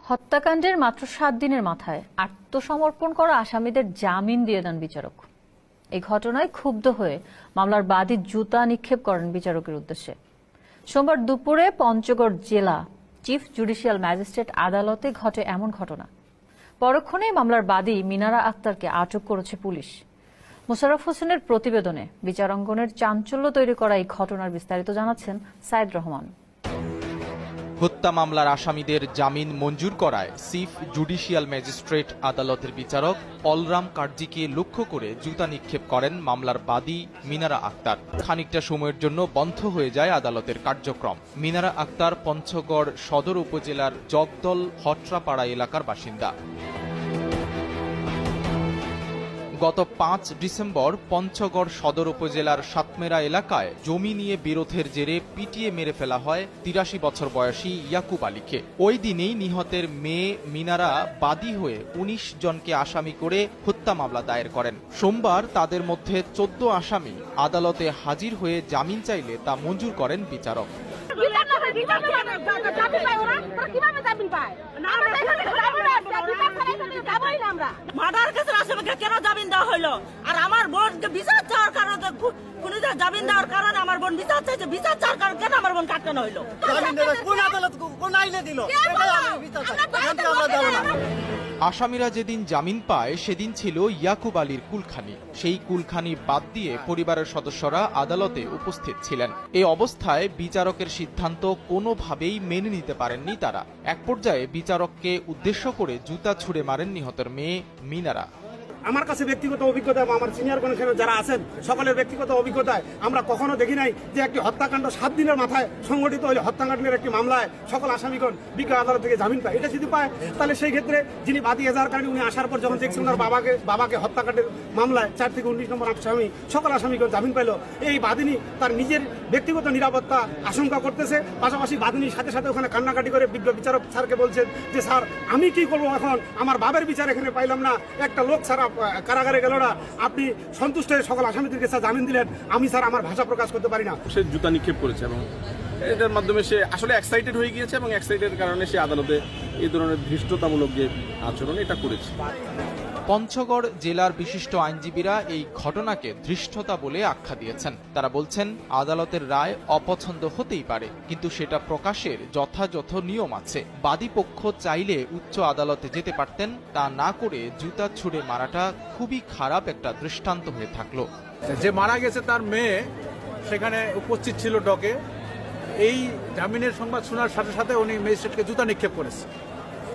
হত্যাকাণ্ডের মাত্র 7 দিনের মাথায় আত্মসমর্পণ করা আসামিদের জামিন দিয়ে দেন বিচারক। এই ঘটনায় ক্ষুব্ধ হয়ে মামলার বাদী জুতা নিক্ষেপ করেন বিচারকের উদ্দেশ্যে। সোমবার দুপুরে পঞ্চগড় জেলা চিফ জুডিশিয়াল ম্যাজিস্ট্রেট আদালতে ঘটে এমন ঘটনা। পরক্ষণে মামলার বাদী মিনারা আক্তারকে আটক করেছে পুলিশ। মোশাররফ হোসেনের প্রতিবেদনে বিচারাঙ্গনের চাঞ্চল্য তৈরি করা এই ঘটনার বিস্তারিত জানাচ্ছেন সাইদ রহমান। হত্যা মামলার আসামিদের জামিন মঞ্জুর করায় চিফ জুডিশিয়াল ম্যাজিস্ট্রেট আদালতের বিচারক অলরাম কার্জিকে লক্ষ্য করে জুতা নিক্ষেপ করেন মামলার বাদী মিনারা আক্তার। খানিকটা সময়ের জন্য বন্ধ হয়ে যায় আদালতের কার্যক্রম। মিনারা আক্তার পঞ্চগড় সদর উপজেলার জগদল হট্রাপাড়া এলাকার বাসিন্দা। গত 5 ডিসেম্বর পঞ্চগড় সদর উপজেলার সাতমেরা এলাকায় জমি নিয়ে বিরোধের জেরে পিটিয়ে মেরে ফেলা হয় 83 বছর বয়সী ইয়াকুব আলীকে। ওই দিনেই নিহতের মেয়ে মিনারা বাদী হয়ে 19 জনকে আসামি করে হত্যা মামলা দায়ের করেন। সোমবার তাদের মধ্যে 14 আসামি আদালতে হাজির হয়ে জামিন চাইলে তা মঞ্জুর করেন বিচারক। কেন জামিন দেওয়া হইলো? আর আমার বোনকে বিচার চাওয়ার কারণে পুলিশের জামিন দেওয়ার কারণে আমার বোন বিচার চাইছে, বিচার চাওয়ার কারণে কেন আমার বোন কাটানো হইলো? আসামিরা যেদিন জামিন পায় সেদিন ছিল ইয়াকুব আলীর কুলখানি। সেই কুলখানি বাদ দিয়ে পরিবারের সদস্যরা আদালতে উপস্থিত ছিলেন। এই অবস্থায় বিচারকের সিদ্ধান্ত কোনোভাবেই মেনে নিতে পারেননি তারা। এক পর্যায়ে বিচারককে উদ্দেশ্য করে জুতা ছুড়ে মারেন নিহতের মেয়ে মিনারা। আমার কাছে ব্যক্তিগত অভিজ্ঞতা এবং আমার সিনিয়র কমিশনে যারা আছেন সকলের ব্যক্তিগত অভিজ্ঞতায় আমরা কখনো দেখি নাই যে একটি হত্যাকাণ্ড 7 দিনের মাথায় সংগঠিত হলে হত্যাকাণ্ডের একটি মামলায় সকল আসামিগণ বিজ্ঞ আদালত থেকে জামিন পায়। এটা যদি পায় তাহলে সেই ক্ষেত্রে যিনি বাদী এজাহারকারী উনি আসার পর যখন দেখছেন ওনার বাবাকে হত্যাকাণ্ডের মামলায় 4 থেকে 19 নম্বর আসামি সকল আসামিগণ জামিন পাইল, এই বাদিনী তার নিজের ব্যক্তিগত নিরাপত্তা আশঙ্কা করতেছে। পাশাপাশি বাদিনীর সাথে সাথে ওখানে কান্নাকাটি করে বিজ্ঞ বিচারক স্যারকে বলছেন যে স্যার আমি কি করবো এখন, আমার বাবার বিচার এখানে পাইলাম না, একটা লোক ছাড়া কারাগারে গেল না, আপনি সন্তুষ্ট হয়ে সকল আসামিদেরকে স্যার জামিন দিলেন, আমি স্যার আমার ভাষা প্রকাশ করতে পারি না। সে জুতা নিক্ষেপ করেছে এবং এটার মাধ্যমে সে আসলে এক্সাইটেড হয়ে গিয়েছে এবং এক্সাইটেড কারণে সে আদালতে এই ধরনের ধৃষ্টতামূলক যে আচরণ এটা করেছে। পঞ্চগড় জেলার বিশিষ্ট আইনজীবীরা এই ঘটনাকে ধৃষ্টতা বলে আখ্যা দিয়েছেন। তারা বলছেন আদালতের রায় অপছন্দ হতেই পারে, কিন্তু সেটা প্রকাশের যথাযথ নিয়ম আছে। বাদী পক্ষ চাইলে উচ্চ আদালতে যেতে পারতেন, তা না করে জুতা ছুড়ে মারাটা খুবই খারাপ একটা দৃষ্টান্ত হয়ে থাকলো। যে মারা গেছে তার মেয়ে সেখানে উপস্থিত ছিল ডকে। এই জামিনের সংবাদ শোনার সাথে সাথে উনি ম্যাজিস্ট্রেটকে জুতা নিক্ষেপ করেছে।